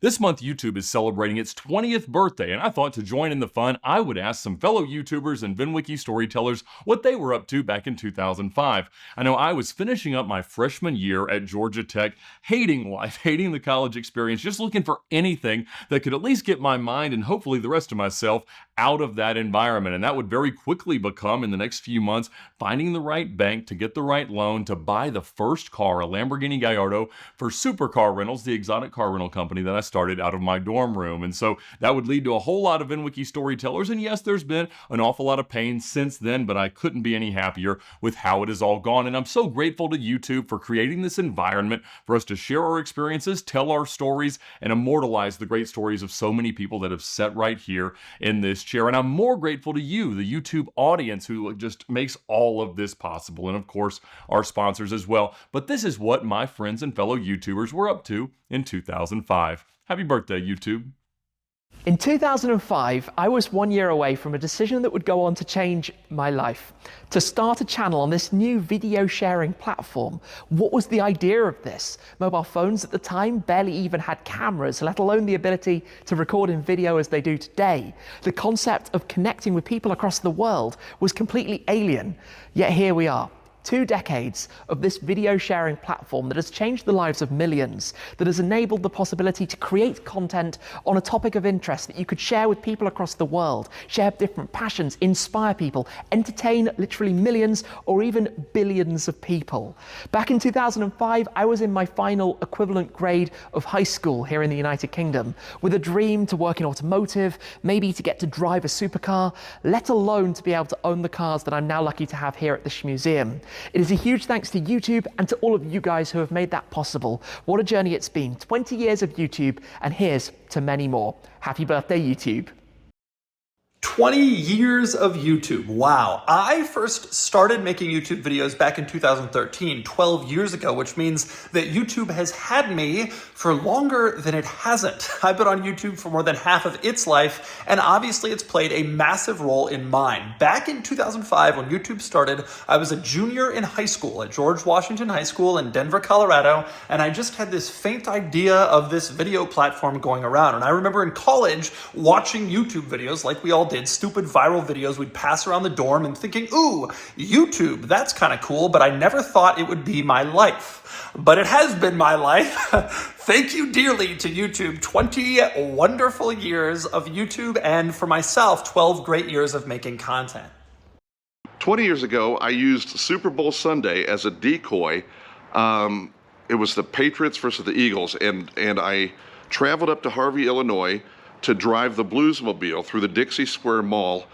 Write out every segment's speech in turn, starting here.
This month, YouTube is celebrating its 20th birthday, and I thought to join in the fun, I would ask some fellow YouTubers and VINwiki storytellers what they were up to back in 2005. I know I was finishing up my freshman year at Georgia Tech, hating life, hating the college experience, just looking for anything that could at least get my mind and hopefully the rest of myself out of that environment. And that would very quickly become, in the next few months, finding the right bank to get the right loan to buy the first car, a Lamborghini Gallardo, for Supercar Rentals, the exotic car rental company that I started out of my dorm room. And so that would lead to a whole lot of VINwiki storytellers. And yes, there's been an awful lot of pain since then, but I couldn't be any happier with how it has all gone. And I'm so grateful to YouTube for creating this environment for us to share our experiences, tell our stories, and immortalize the great stories of so many people that have sat right here in this chair. And I'm more grateful to you, the YouTube audience, who just makes all of this possible. And of course, our sponsors as well. But this is what my friends and fellow YouTubers were up to in 2005. Happy birthday, YouTube. In 2005, I was 1 year away from a decision that would go on to change my life. To start a channel on this new video sharing platform. What was the idea of this? Mobile phones at the time barely even had cameras, let alone the ability to record in video as they do today. The concept of connecting with people across the world was completely alien. Yet here we are. 2 decades of this video sharing platform that has changed the lives of millions, that has enabled the possibility to create content on a topic of interest that you could share with people across the world, share different passions, inspire people, entertain literally millions or even billions of people. Back in 2005, I was in my final equivalent grade of high school here in the United Kingdom, with a dream to work in automotive, maybe to get to drive a supercar, let alone to be able to own the cars that I'm now lucky to have here at the Museum. It is a huge thanks to YouTube and to all of you guys who have made that possible. What a journey it's been. 20 years of YouTube, and here's to many more. Happy birthday, YouTube. 20 years of YouTube. Wow. I first started making YouTube videos back in 2013, 12 years ago, which means that YouTube has had me for longer than it hasn't. I've been on YouTube for more than half of its life, and obviously it's played a massive role in mine. Back in 2005, when YouTube started, I was a junior in high school at George Washington High School in Denver, Colorado, and I just had this faint idea of this video platform going around. And I remember in college watching YouTube videos like we all did, stupid viral videos we'd pass around the dorm and thinking, ooh, YouTube, that's kind of cool, but I never thought it would be my life. But it has been my life. Thank you dearly to YouTube. 20 wonderful years of YouTube, and for myself, 12 great years of making content. 20 years ago, I used Super Bowl Sunday as a decoy. It was the Patriots versus the Eagles, and I traveled up to Harvey, Illinois, to drive the Bluesmobile through the Dixie Square Mall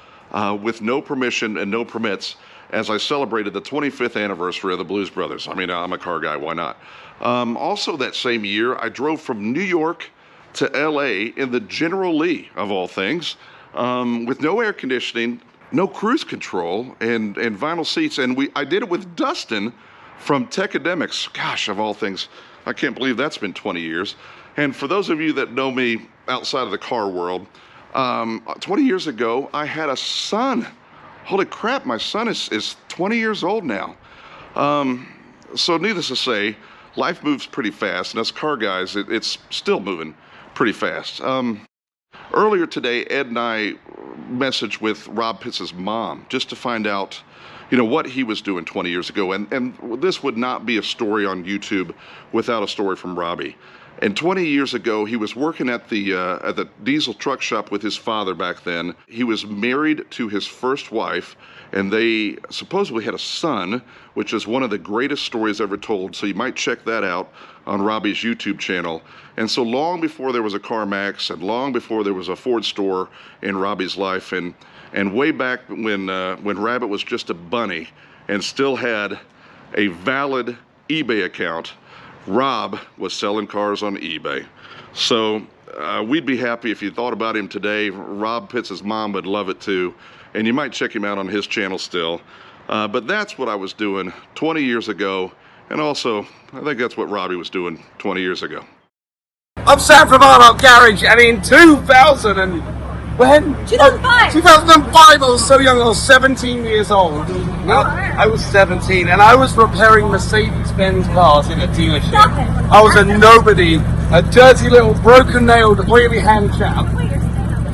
with no permission and no permits as I celebrated the 25th anniversary of the Blues Brothers. I mean, I'm a car guy, why not? Also that same year, I drove from New York to LA in the General Lee, of all things, with no air conditioning, no cruise control, and vinyl seats. And I did it with Dustin from Techademics. Gosh, of all things, I can't believe that's been 20 years. And for those of you that know me outside of the car world, 20 years ago, I had a son. Holy crap, my son is 20 years old now. So needless to say, life moves pretty fast, and as car guys, it's still moving pretty fast. Earlier today, Ed and I messaged with Rob Pitts' mom just to find out, you know, what he was doing 20 years ago. And this would not be a story on YouTube without a story from Robbie. And 20 years ago, he was working at the diesel truck shop with his father back then. He was married to his first wife, and they supposedly had a son, which is one of the greatest stories ever told. So you might check that out on Robbie's YouTube channel. And so long before there was a CarMax, and long before there was a Ford store in Robbie's life, and way back when Rabbit was just a bunny and still had a valid eBay account, Rob was selling cars on eBay. So we'd be happy if you thought about him today. Rob Pitts' mom would love it too. And you might check him out on his channel still. But that's what I was doing 20 years ago. And also, I think that's what Robbie was doing 20 years ago. I'm Sam from Arne Garage, and in 2005 When? 2005. 2005, I was so young, I was 17 years old. I was 17 and I was repairing Mercedes-Benz cars in a dealership. Stop it. I was a nobody, a dirty little broken-nailed wheelie hand chap.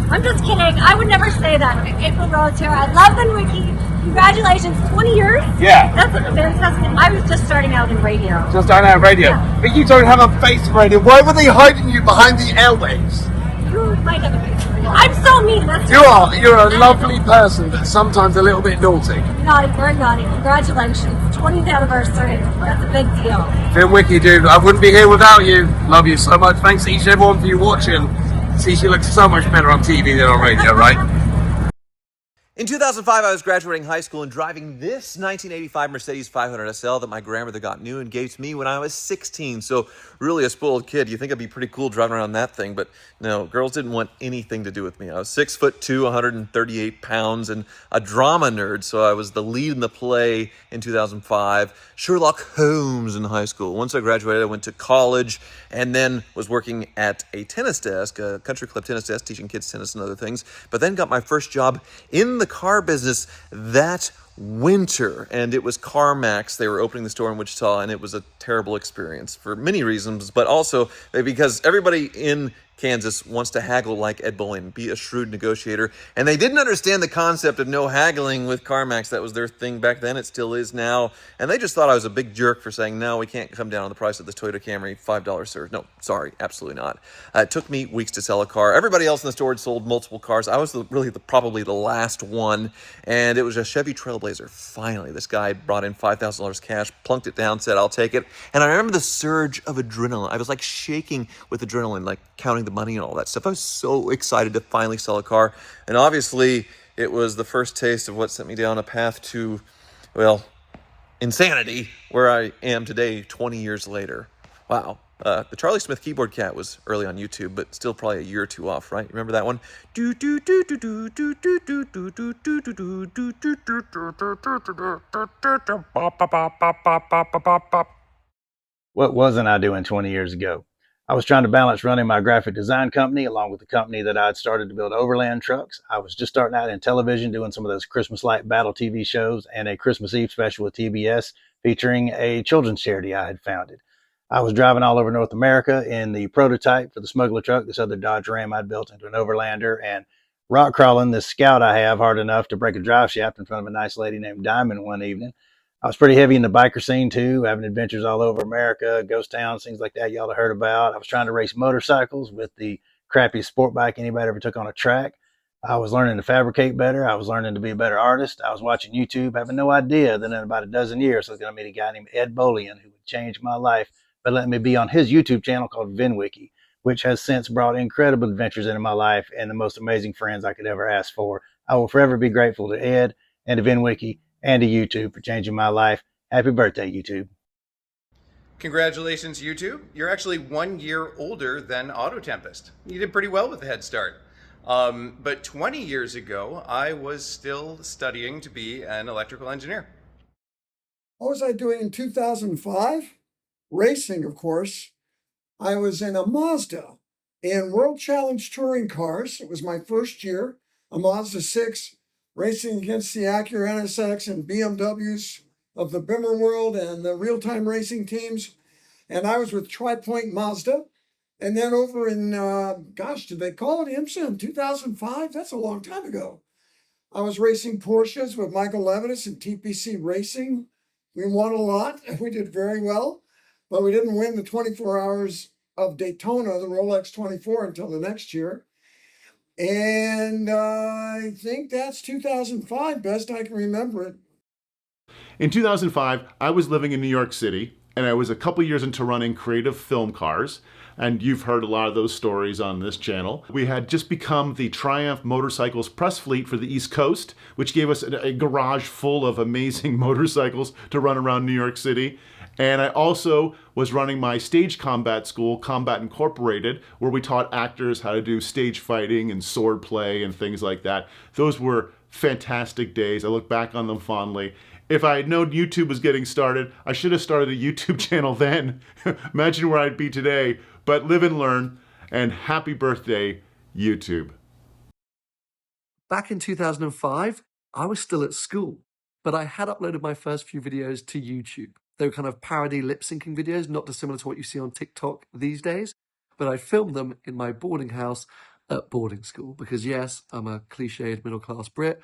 I'm just kidding. I would never say that. April Rose here. I love VINwiki. Congratulations, 20 years? Yeah. That's fantastic. I was just starting out in radio. Just starting out radio. Yeah. But you don't have a face for radio. Why were they hiding you behind the airwaves? You might have a picture. I'm so mean. That's You are. You're a lovely person, but sometimes a little bit naughty. naughty, very naughty. Congratulations. 20th anniversary. That's a big deal. VINwiki, dude. I wouldn't be here without you. Love you so much. Thanks to each and everyone for you watching. See, she looks so much better on TV than on radio, right? In 2005, I was graduating high school and driving this 1985 Mercedes 500 SL that my grandmother got new and gave to me when I was 16. So really a spoiled kid. You think I'd be pretty cool driving around that thing, but no, girls didn't want anything to do with me. I was 6'2", 138 pounds, and a drama nerd, so I was the lead in the play in 2005. Sherlock Holmes in high school. Once I graduated, I went to college and then was working at a tennis desk, a country club tennis desk, teaching kids tennis and other things, but then got my first job in the car business that winter, and it was CarMax. They were opening the store in Wichita, and it was a terrible experience for many reasons, but also because everybody in Kansas wants to haggle like Ed Bowling, be a shrewd negotiator, and they didn't understand the concept of no haggling with CarMax. That was their thing back then. It still is now, and they just thought I was a big jerk for saying, no, we can't come down on the price of this Toyota Camry, $5, sir. No, sorry, absolutely not. It took me weeks to sell a car. Everybody else in the store had sold multiple cars. I was probably the last one, and it was a Chevy Trailblazer. Finally, this guy brought in $5,000 cash, plunked it down, said, I'll take it, and I remember the surge of adrenaline. I was like shaking with adrenaline, like counting the money and all that stuff. I was so excited to finally sell a car. And obviously, it was the first taste of what sent me down a path to, well, insanity, where I am today, 20 years later. Wow. The Charlie Smith keyboard cat was early on YouTube, but still probably a year or two off, right? Remember that one? What wasn't I doing 20 years ago? I was trying to balance running my graphic design company along with the company that I'd started to build overland trucks. I was just starting out in television, doing some of those Christmas light battle TV shows and a Christmas Eve special with TBS featuring a children's charity I had founded. I was driving all over North America in the prototype for the smuggler truck, this other Dodge Ram I'd built into an overlander, and rock crawling this Scout I have hard enough to break a drive shaft in front of a nice lady named Diamond one evening. I was pretty heavy in the biker scene too, having adventures all over America, ghost towns, things like that y'all have heard about. I was trying to race motorcycles with the crappiest sport bike anybody ever took on a track. I was learning to fabricate better. I was learning to be a better artist. I was watching YouTube, having no idea that in about a dozen years I was going to meet a guy named Ed Bowling who would change my life by letting me be on his YouTube channel called VINwiki, which has since brought incredible adventures into my life and the most amazing friends I could ever ask for. I will forever be grateful to Ed and to VINwiki and to YouTube for changing my life. Happy birthday, YouTube. Congratulations, YouTube. You're actually 1 year older than Auto Tempest. You did pretty well with the head start. But 20 years ago, I was still studying to be an electrical engineer. What was I doing in 2005? Racing, of course. I was in a Mazda in World Challenge Touring Cars. It was my first year, a Mazda 6, racing against the Acura NSX and BMWs of the Bimmer world and the real-time racing teams. And I was with Tri-Point Mazda. And then over in, did they call it IMSA in 2005? That's a long time ago. I was racing Porsches with Michael Levitas and TPC Racing. We won a lot, and we did very well. But we didn't win the 24 hours of Daytona, the Rolex 24, until the next year. And I think that's 2005, best I can remember it. In 2005, I was living in New York City, and I was a couple years into running Creative Film Cars, and you've heard a lot of those stories on this channel. We had just become the Triumph Motorcycles press fleet for the East Coast, which gave us a garage full of amazing motorcycles to run around New York City. And I also was running my stage combat school, Combat Incorporated, where we taught actors how to do stage fighting and sword play and things like that. Those were fantastic days. I look back on them fondly. If I had known YouTube was getting started, I should have started a YouTube channel then. Imagine where I'd be today. But live and learn, and happy birthday, YouTube. Back in 2005, I was still at school, but I had uploaded my first few videos to YouTube. They were kind of parody lip-syncing videos, not dissimilar to what you see on TikTok these days, but I filmed them in my boarding house at boarding school because, yes, I'm a cliched middle-class Brit.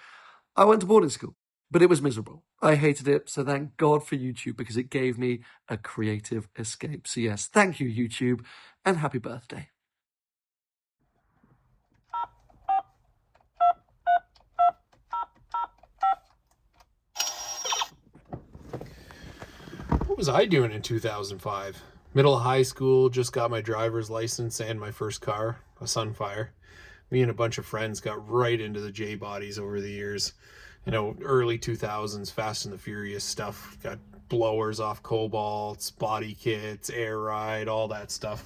I went to boarding school, but it was miserable. I hated it, so thank God for YouTube because it gave me a creative escape. So yes, thank you, YouTube, and happy birthday. What was I doing in 2005? Middle of high school, just got my driver's license and my first car, a Sunfire. Me and a bunch of friends got right into the J-bodies over the years. You know, early 2000s, Fast and the Furious stuff. Got blowers off Cobalts, body kits, air ride, all that stuff.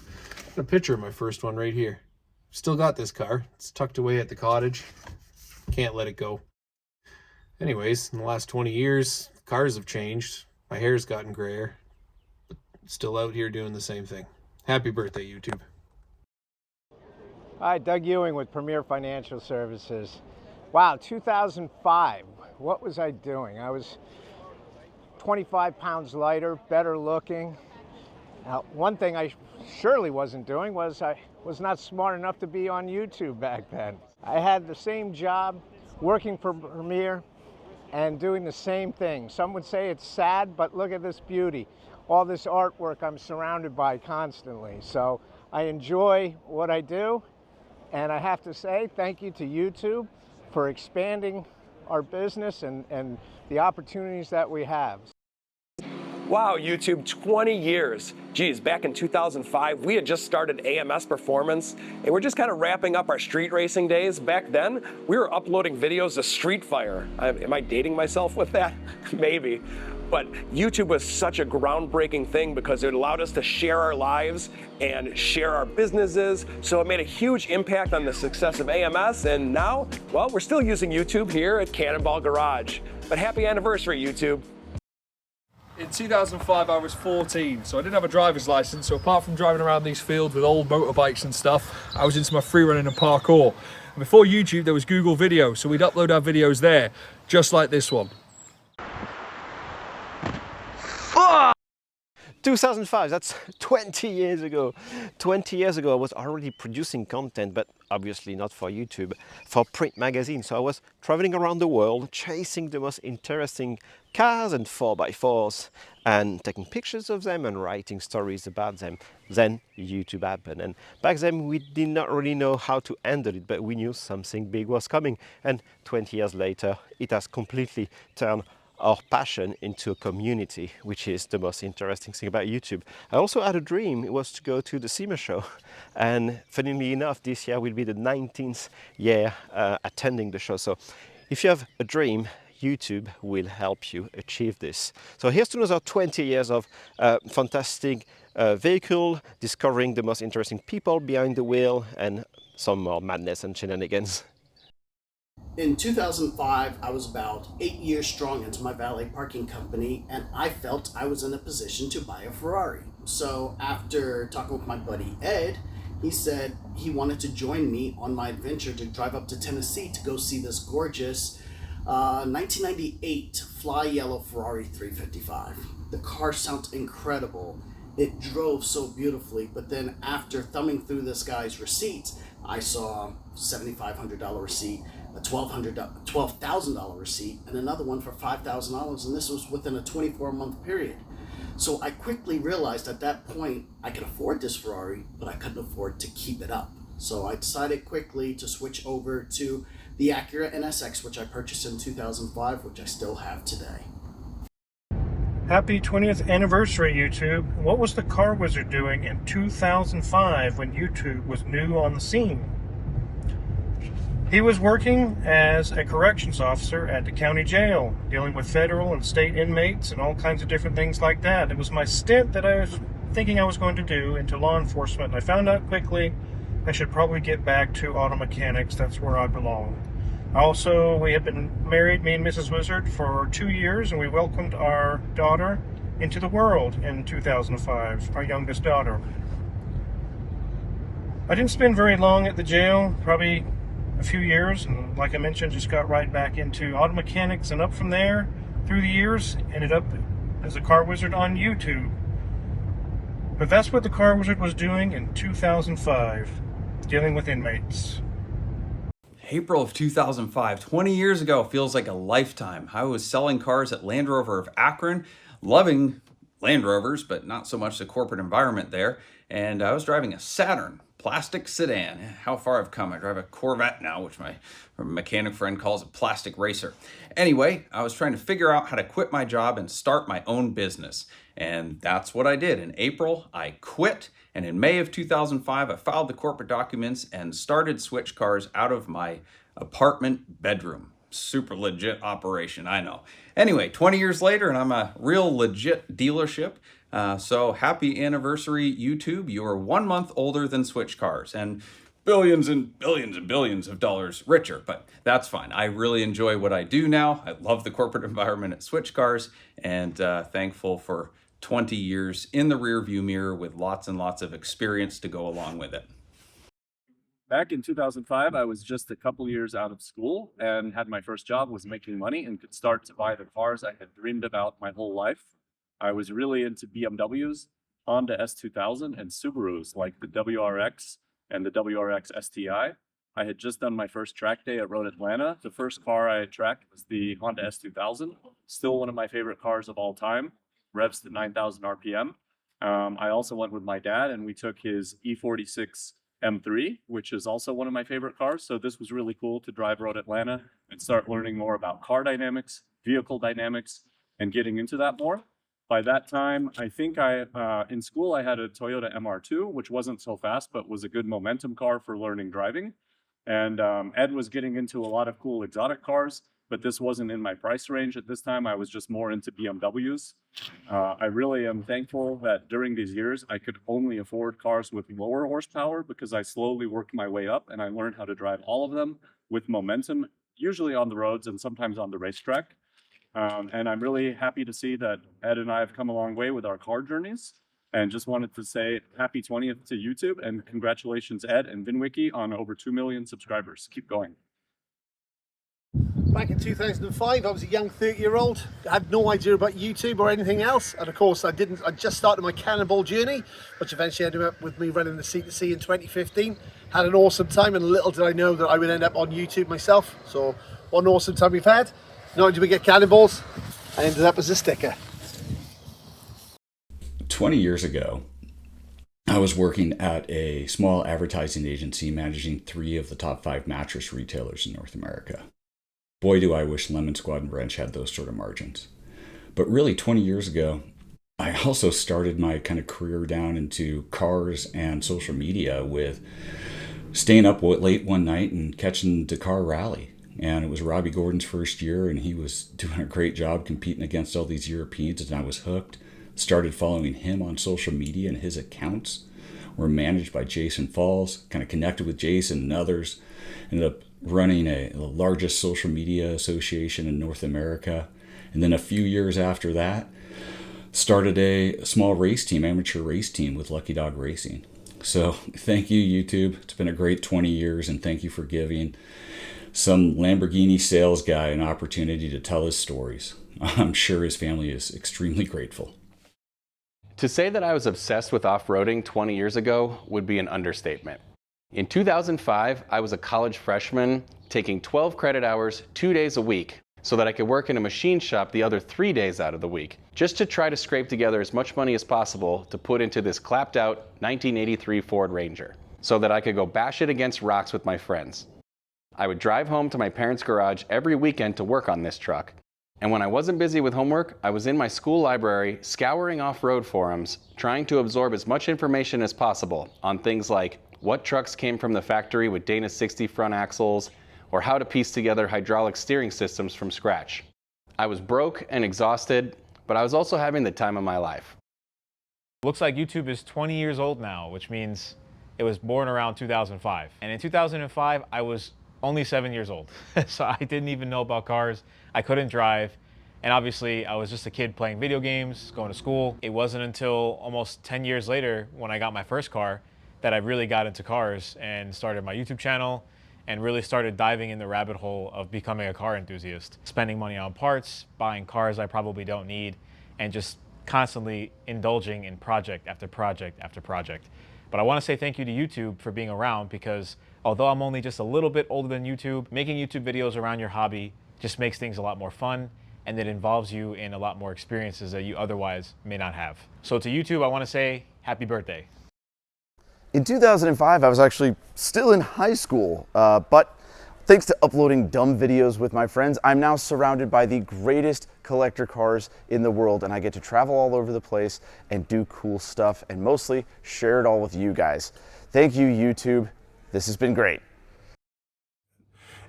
Got a picture of my first one right here. Still got this car. It's tucked away at the cottage. Can't let it go. Anyways, in the last 20 years, cars have changed. My hair's gotten grayer, but still out here doing the same thing. Happy birthday, YouTube. Hi, Doug Ewing with Premier Financial Services. Wow, 2005. What was I doing? I was 25 pounds lighter, better looking. Now, one thing I surely wasn't doing was I was not smart enough to be on YouTube back then. I had the same job, working for Premier, and doing the same thing. Some would say it's sad, but look at this beauty. All this artwork I'm surrounded by constantly. So I enjoy what I do, and I have to say thank you to YouTube for expanding our business and the opportunities that we have. Wow, YouTube, 20 years. Geez, back in 2005, we had just started AMS Performance, and we're just kind of wrapping up our street racing days. Back then, we were uploading videos to Street Fire. Am I dating myself with that? Maybe. But YouTube was such a groundbreaking thing because it allowed us to share our lives and share our businesses. So it made a huge impact on the success of AMS. And now, well, we're still using YouTube here at Cannonball Garage. But happy anniversary, YouTube. In 2005, I was 14, so I didn't have a driver's license. So apart from driving around these fields with old motorbikes and stuff, I was into my freerunning and parkour. And before YouTube, there was Google Video, so we'd upload our videos there, just like this one. 2005, that's 20 years ago. 20 years ago, I was already producing content, but obviously not for YouTube, for print magazine. So I was traveling around the world, chasing the most interesting cars and 4x4s, and taking pictures of them and writing stories about them. Then YouTube happened. And back then, we did not really know how to handle it, but we knew something big was coming. And 20 years later, it has completely turned our passion into a community, which is the most interesting thing about YouTube. I also had a dream. It was to go to the SEMA show, and funnily enough, this year will be the 19th year attending the show. So if you have a dream, YouTube will help you achieve this. So here's to another 20 years of fantastic vehicle, discovering the most interesting people behind the wheel, and some more madness and shenanigans. In 2005, I was about 8 years strong into my valet parking company, and I felt I was in a position to buy a Ferrari. So after talking with my buddy Ed, he said he wanted to join me on my adventure to drive up to Tennessee to go see this gorgeous 1998 fly yellow Ferrari 355. The car sounds incredible. It drove so beautifully, but then after thumbing through this guy's receipts, I saw a $7,500 receipt, a $12,000 receipt, and another one for $5,000, and this was within a 24-month period. So I quickly realized at that point I could afford this Ferrari, but I couldn't afford to keep it up. So I decided quickly to switch over to the Acura NSX, which I purchased in 2005, which I still have today. Happy 20th anniversary, YouTube. What was the car wizard doing in 2005 when YouTube was new on the scene? He was working as a corrections officer at the county jail, dealing with federal and state inmates and all kinds of different things like that. It was my stint that I was thinking I was going to do into law enforcement. I found out quickly I should probably get back to auto mechanics. That's where I belong. Also, we had been married, me and Mrs. Wizard, for 2 years, and we welcomed our daughter into the world in 2005, our youngest daughter. I didn't spend very long at the jail, probably a few years, and like I mentioned, just got right back into auto mechanics, and up from there through the years ended up as a car wizard on YouTube. But that's what the car wizard was doing in 2005, dealing with inmates. April of 2005, 20 years ago, feels like a lifetime. I was selling cars at Land Rover of Akron, loving Land Rovers, but not so much the corporate environment there. And I was driving a Saturn plastic sedan. How far I've come. I drive a Corvette now, which my mechanic friend calls a plastic racer. Anyway, I was trying to figure out how to quit my job and start my own business. And that's what I did. In April, I quit. And in May of 2005, I filed the corporate documents and started Switch Cars out of my apartment bedroom. Super legit operation, I know. Anyway, 20 years later, and I'm a real legit dealership. So happy anniversary, YouTube. You are 1 month older than Switch Cars and billions and billions of dollars richer, but that's fine. I really enjoy what I do now. I love the corporate environment at Switch Cars, and thankful for 20 years in the rearview mirror with lots and lots of experience to go along with it. Back in 2005, I was just a couple years out of school and had my first job, was making money and could start to buy the cars I had dreamed about my whole life. I was really into BMWs, Honda S2000, and Subarus like the WRX and the WRX STI. I had just done my first track day at Road Atlanta. The first car I had tracked was the Honda S2000, still one of my favorite cars of all time, revs to 9,000 RPM. I also went with my dad and we took his E46 M3, which is also one of my favorite cars. So this was really cool to drive Road Atlanta and start learning more about car dynamics, vehicle dynamics, and getting into that more. By that time, I think in school I had a Toyota MR2, which wasn't so fast, but was a good momentum car for learning driving. And Ed was getting into a lot of cool exotic cars, but this wasn't in my price range at this time. I was just more into BMWs. I really am thankful that during these years, I could only afford cars with lower horsepower because I slowly worked my way up and I learned how to drive all of them with momentum, usually on the roads and sometimes on the racetrack. And I'm really happy to see that Ed and I have come a long way with our car journeys. And just wanted to say happy 20th to YouTube and congratulations, Ed and VINwiki, on over 2 million subscribers. Keep going. Back in 2005, I was a young 30-year-old. I had no idea about YouTube or anything else. And of course, I just started my Cannonball journey, which eventually ended up with me running the C2C in 2015. Had an awesome time, and little did I know that I would end up on YouTube myself. So what an awesome time we've had. Not only did we get Cannonballs, I ended up as a sticker. 20 years ago, I was working at a small advertising agency managing 3 of the top 5 mattress retailers in North America. Boy, do I wish Lemon Squad and Wrench had those sort of margins. But really, 20 years ago, I also started my kind of career down into cars and social media with staying up late one night and catching Dakar Rally. And it was Robbie Gordon's first year, and he was doing a great job competing against all these Europeans, and I was hooked. Started following him on social media, and his accounts were managed by Jason Falls, kind of connected with Jason and others. Ended up running the largest social media association in North America. And then a few years after that, started a small race team, amateur race team with Lucky Dog Racing. So thank you, YouTube. It's been a great 20 years, and thank you for giving some Lamborghini sales guy an opportunity to tell his stories. I'm sure his family is extremely grateful. To say that I was obsessed with off-roading 20 years ago would be an understatement. In 2005, I was a college freshman taking 12 credit hours 2 days a week so that I could work in a machine shop the other 3 days out of the week, just to try to scrape together as much money as possible to put into this clapped-out 1983 Ford Ranger so that I could go bash it against rocks with my friends. I would drive home to my parents' garage every weekend to work on this truck. And when I wasn't busy with homework, I was in my school library scouring off-road forums, trying to absorb as much information as possible on things like what trucks came from the factory with Dana 60 front axles, or how to piece together hydraulic steering systems from scratch. I was broke and exhausted, but I was also having the time of my life. Looks like YouTube is 20 years old now, which means it was born around 2005. And in 2005, I was only 7 years old. So I didn't even know about cars. I couldn't drive. And obviously I was just a kid playing video games, going to school. It wasn't until almost 10 years later when I got my first car that I really got into cars and started my YouTube channel and really started diving in the rabbit hole of becoming a car enthusiast, spending money on parts, buying cars I probably don't need, and just constantly indulging in project after project after project. But I want to say thank you to YouTube for being around, because although I'm only just a little bit older than YouTube, making YouTube videos around your hobby just makes things a lot more fun, and it involves you in a lot more experiences that you otherwise may not have. So to YouTube, I want to say happy birthday. In 2005, I was actually still in high school, but thanks to uploading dumb videos with my friends, I'm now surrounded by the greatest collector cars in the world, and I get to travel all over the place and do cool stuff, and mostly share it all with you guys. Thank you, YouTube. This has been great.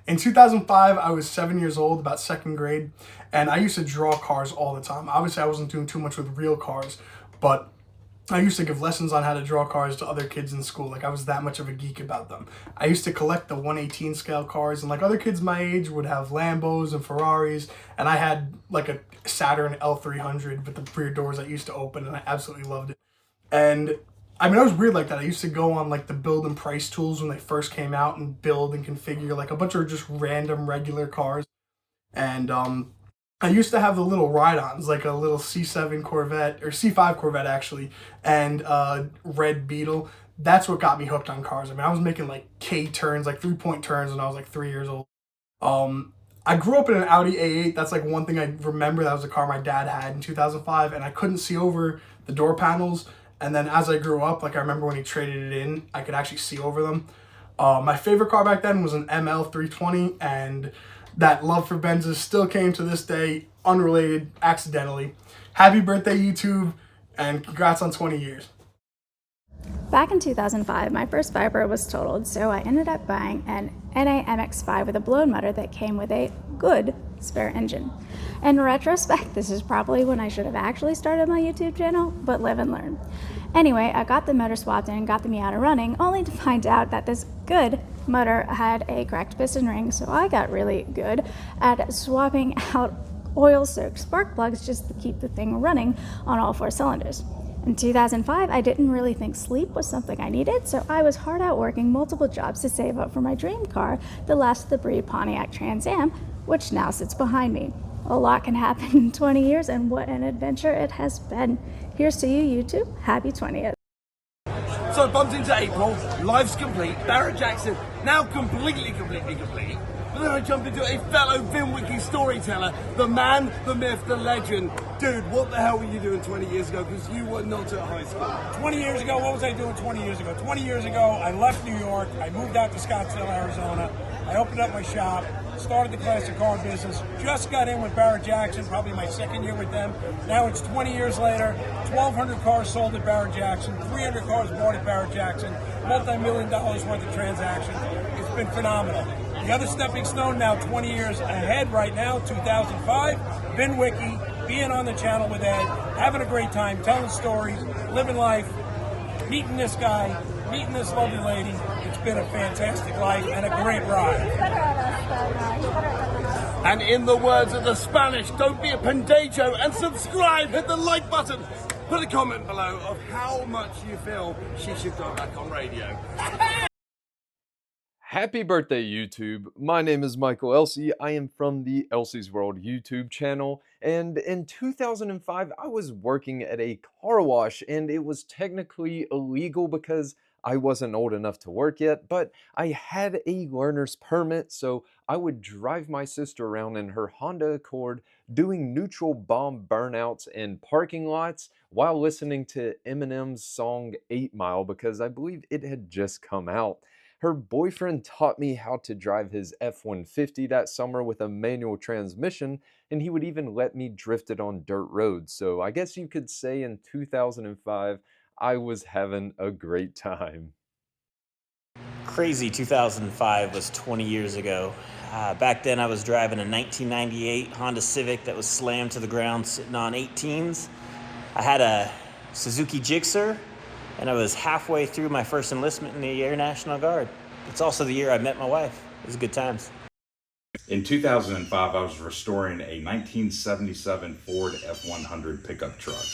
In 2005, I was 7 years old, about second grade, and I used to draw cars all the time. Obviously, I wasn't doing too much with real cars, but I used to give lessons on how to draw cars to other kids in school. Like, I was that much of a geek about them. I used to collect the 1/18 scale cars, and like other kids my age would have Lambos and Ferraris, and I had like a Saturn L300 with the rear doors that used to open, and I absolutely loved it. And I mean, I was weird like that. I used to go on like the build and price tools when they first came out and build and configure like a bunch of just random regular cars. And I used to have the little ride-ons, like a little C7 Corvette, or C5 Corvette actually, and Red Beetle. That's what got me hooked on cars. I mean, I was making like K turns, like 3-point turns when I was like 3 years old. I grew up in an Audi A8. That's like one thing I remember. That was a car my dad had in 2005, and I couldn't see over the door panels. And then as I grew up, like I remember when he traded it in, I could actually see over them. My favorite car back then was an ML320, and that love for Benzes still came to this day, unrelated, accidentally. Happy birthday, YouTube, and congrats on 20 years. Back in 2005, my first Viper was totaled, so I ended up buying an NA MX-5 with a blown motor that came with a good spare engine. In retrospect, this is probably when I should have actually started my YouTube channel, but live and learn. Anyway, I got the motor swapped in and got the Miata running, only to find out that this good motor had a cracked piston ring, so I got really good at swapping out oil-soaked spark plugs just to keep the thing running on all 4 cylinders. In 2005, I didn't really think sleep was something I needed, so I was hard out working multiple jobs to save up for my dream car, the last of the breed Pontiac Trans Am, which now sits behind me. A lot can happen in 20 years, and what an adventure it has been. Here's to you, YouTube. Happy 20th. So I bumped into April, life's complete, Barrett Jackson, now completely complete. But then I jumped into a fellow VINwiki storyteller, the man, the myth, the legend. Dude, what the hell were you doing 20 years ago? Because you were not at high school. 20 years ago, what was I doing 20 years ago? 20 years ago, I left New York. I moved out to Scottsdale, Arizona. I opened up my shop, started the classic car business, just got in with Barrett Jackson, probably my second year with them. Now it's 20 years later, 1,200 cars sold at Barrett Jackson, 300 cars bought at Barrett Jackson, multi-million dollars worth of transactions. It's been phenomenal. The other stepping stone now 20 years ahead right now, 2005, VINwiki, being on the channel with Ed, having a great time, telling stories, living life, meeting this guy, meeting this lovely lady. It's been a fantastic life and a great ride. And in the words of the Spanish, don't be a pendejo and subscribe, hit the like button. Put a comment below of how much you feel she should go back on radio. Happy birthday, YouTube. My name is Michael Elsea. I am from the Elsie's World YouTube channel. And in 2005, I was working at a car wash, and it was technically illegal because I wasn't old enough to work yet, but I had a learner's permit, so I would drive my sister around in her Honda Accord doing neutral bomb burnouts in parking lots while listening to Eminem's song 8 Mile because I believe it had just come out. Her boyfriend taught me how to drive his F-150 that summer with a manual transmission, and he would even let me drift it on dirt roads. So I guess you could say in 2005, I was having a great time. Crazy 2005 was 20 years ago. Back then I was driving a 1998 Honda Civic that was slammed to the ground sitting on 18s. I had a Suzuki Gixxer, and I was halfway through my first enlistment in the Air National Guard. It's also the year I met my wife. It was good times. In 2005, I was restoring a 1977 Ford F-100 pickup truck.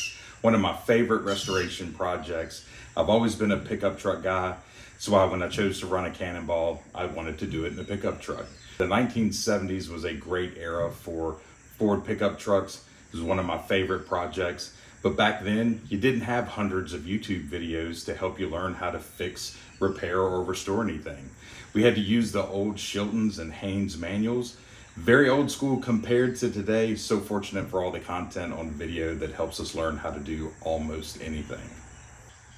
One of my favorite restoration projects. I've always been a pickup truck guy. So when I chose to run a Cannonball, I wanted to do it in a pickup truck. The 1970s was a great era for Ford pickup trucks. It was one of my favorite projects. But back then, you didn't have hundreds of YouTube videos to help you learn how to fix, repair, or restore anything. We had to use the old Shilton's and Haynes manuals. Very old school compared to today. So fortunate for all the content on video that helps us learn how to do almost anything.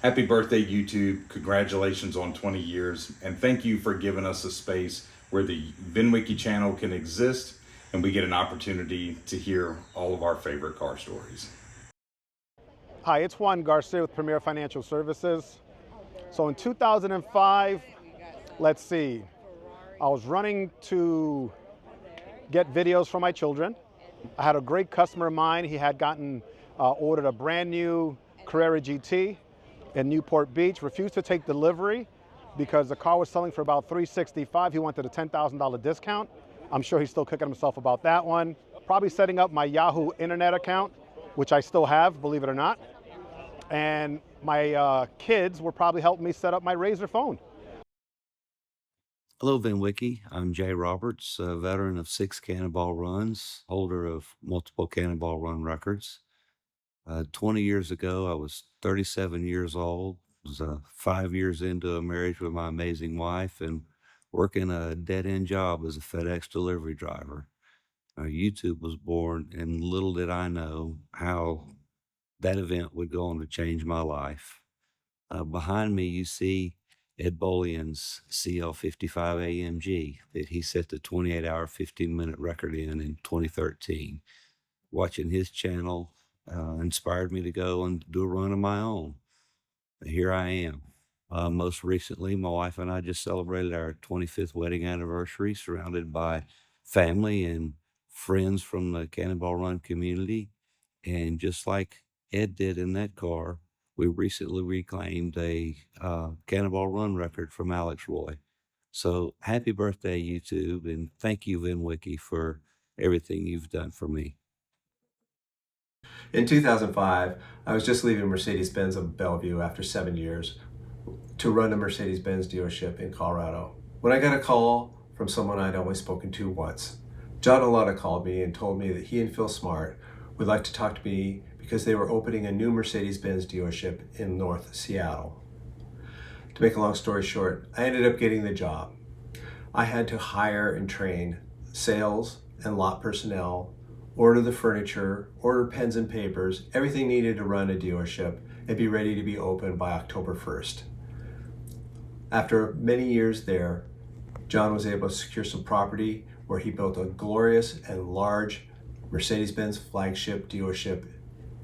Happy birthday, YouTube. Congratulations on 20 years. And thank you for giving us a space where the VINwiki channel can exist and we get an opportunity to hear all of our favorite car stories. Hi, it's Juan Garcia with Premier Financial Services. So in 2005, let's see, I was running to get videos for my children. I had a great customer of mine. He had ordered a brand new Carrera GT in Newport Beach, refused to take delivery because the car was selling for about $365. He wanted a $10,000 discount. I'm sure he's still kicking himself about that one. Probably setting up my Yahoo internet account, which I still have, believe it or not. And my kids were probably helping me set up my Razr phone. Hello, VINwiki. I'm Jay Roberts, a veteran of 6 Cannonball runs, holder of multiple Cannonball run records. 20 years ago, I was 37 years old, was 5 years into a marriage with my amazing wife, and working a dead-end job as a FedEx delivery driver. YouTube was born, and little did I know how that event would go on to change my life. Behind me, you see Ed Bolian's CL55 AMG that he set the 28-hour, 15-minute record in 2013. Watching his channel inspired me to go and do a run of my own. Here I am. Most recently, my wife and I just celebrated our 25th wedding anniversary, surrounded by family and friends from the Cannonball Run community. And just like Ed did in that car, we recently reclaimed a Cannonball Run record from Alex Roy. So happy birthday, YouTube, and thank you, VINwiki, for everything you've done for me. In 2005, I was just leaving Mercedes-Benz of Bellevue after 7 years to run a Mercedes-Benz dealership in Colorado, when I got a call from someone I'd only spoken to once. John Alana called me and told me that he and Phil Smart would like to talk to me because they were opening a new Mercedes-Benz dealership in North Seattle. To make a long story short, I ended up getting the job. I had to hire and train sales and lot personnel, order the furniture, order pens and papers, everything needed to run a dealership, and be ready to be open by October 1st. After many years there, John was able to secure some property where he built a glorious and large Mercedes-Benz flagship dealership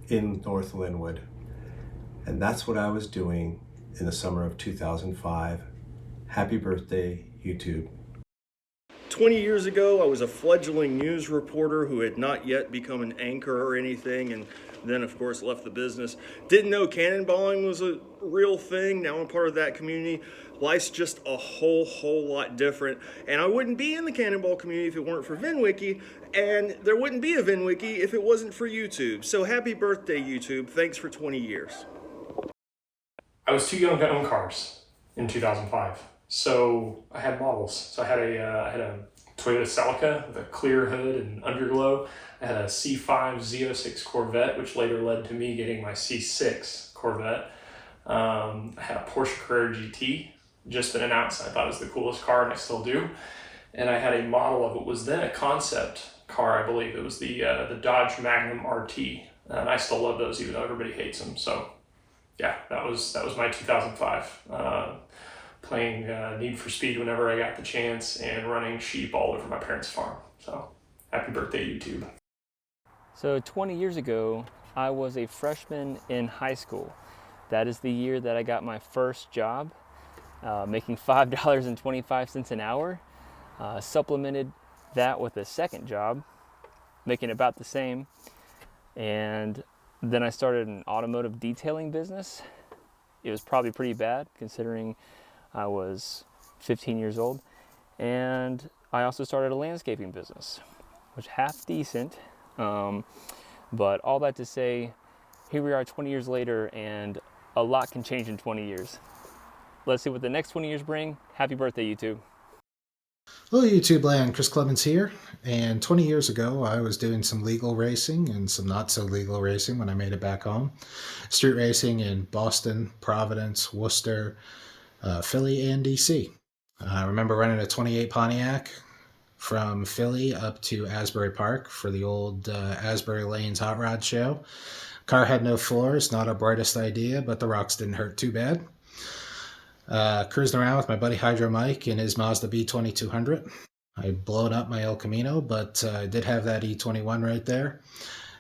in North Linwood. And that's what I was doing in the summer of 2005. Happy birthday, YouTube. 20 years ago, I was a fledgling news reporter who had not yet become an anchor or anything, and then of course left the business. Didn't know cannonballing was a real thing. Now I'm part of that community. Life's just a whole lot different, and I wouldn't be in the Cannonball community if it weren't for VINwiki, and there wouldn't be a VINwiki if it wasn't for YouTube. So happy birthday, YouTube. Thanks for 20 years. I was too young to own cars in 2005, so I had models. So I had a Toyota Celica with a clear hood and underglow. I had a C5 Z06 Corvette, which later led to me getting my C6 Corvette. I had a Porsche Carrera GT, just been announced. I thought it was the coolest car, and I still do. And I had a model of it, was then a concept car, I believe. It was the Dodge Magnum RT, and I still love those, even though everybody hates them. So yeah, that was my 2005. Playing Need for Speed whenever I got the chance, and running sheep all over my parents' farm. So happy birthday, YouTube. So 20 years ago, I was a freshman in high school. That is the year that I got my first job, making $5.25 an hour. Supplemented that with a second job, making about the same. And then I started an automotive detailing business. It was probably pretty bad considering I was 15 years old. And I also started a landscaping business, which half decent. But all that to say, here we are 20 years later, and a lot can change in 20 years. let's see what the next 20 years bring. Happy birthday, YouTube. Hello YouTube land, Chris Clemens here, and 20 years ago I was doing some legal racing and some not so legal racing when I made it back home. Street racing in Boston, Providence, Worcester, Philly, and DC. I remember running a 28 Pontiac from Philly up to Asbury Park for the old Asbury Lanes Hot Rod Show. Car had no floors, not our brightest idea, but the rocks didn't hurt too bad. Cruising around with my buddy Hydro Mike in his Mazda B2200. I'd blown up my El Camino, but I did have that E21 right there.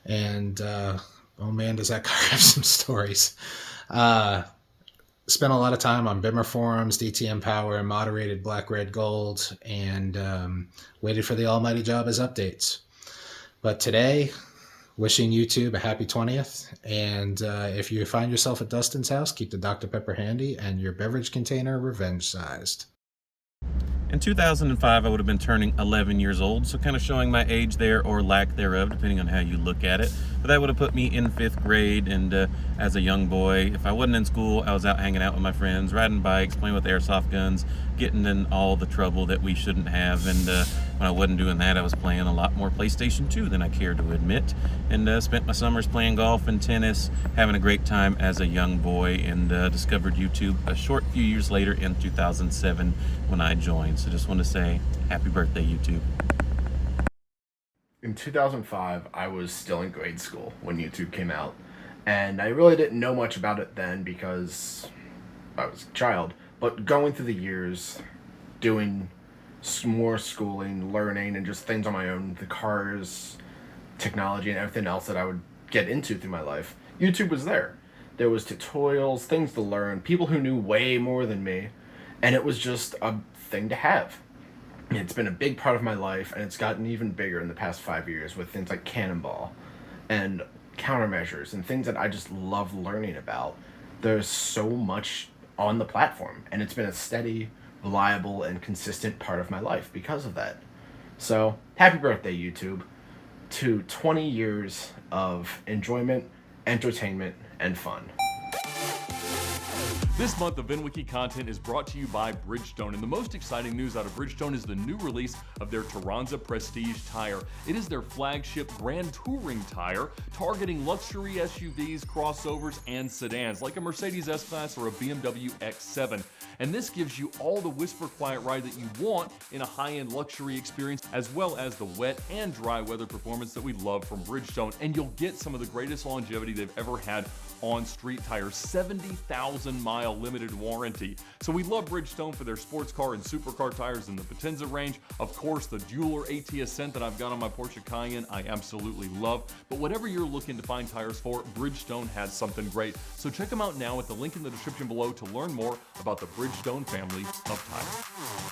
And, oh man, does that car have some stories. Spent a lot of time on Bimmer forums, DTM Power, moderated Black, Red, Gold, and waited for the almighty job as updates. But today, wishing YouTube a happy 20th, and if you find yourself at Dustin's house, keep the Dr. Pepper handy and your beverage container revenge-sized. In 2005, I would have been turning 11 years old, so kind of showing my age there or lack thereof, depending on how you look at it. But that would have put me in 5th grade, and as a young boy, if I wasn't in school, I was out hanging out with my friends, riding bikes, playing with airsoft guns, getting in all the trouble that we shouldn't have. And when I wasn't doing that, I was playing a lot more PlayStation 2 than I care to admit, and spent my summers playing golf and tennis, having a great time as a young boy, and discovered YouTube a short few years later in 2007 when I joined. So just want to say happy birthday, YouTube. In 2005, I was still in grade school when YouTube came out, and I really didn't know much about it then because I was a child. But going through the years, doing more schooling, learning, and just things on my own, the cars, technology, and everything else that I would get into through my life, YouTube was there. There was tutorials, things to learn, people who knew way more than me, and it was just a thing to have. It's been a big part of my life, and it's gotten even bigger in the past 5 years with things like Cannonball and countermeasures and things that I just love learning about. There's so much on the platform, and it's been a steady, reliable, and consistent part of my life because of that. So, happy birthday, YouTube, to 20 years of enjoyment, entertainment, and fun. This month of VINwiki content is brought to you by Bridgestone, and the most exciting news out of Bridgestone is the new release of their Turanza Prestige tire. It is their flagship Grand Touring tire, targeting luxury SUVs, crossovers, and sedans, like a Mercedes S-Class or a BMW X7. And this gives you all the whisper quiet ride that you want in a high-end luxury experience, as well as the wet and dry weather performance that we love from Bridgestone. And you'll get some of the greatest longevity they've ever had on street tires, 70,000-mile limited warranty. So we love Bridgestone for their sports car and supercar tires in the Potenza range. Of course, the Dueler AT Ascent that I've got on my Porsche Cayenne, I absolutely love. But whatever you're looking to find tires for, Bridgestone has something great. So check them out now at the link in the description below to learn more about the Bridgestone family of tires.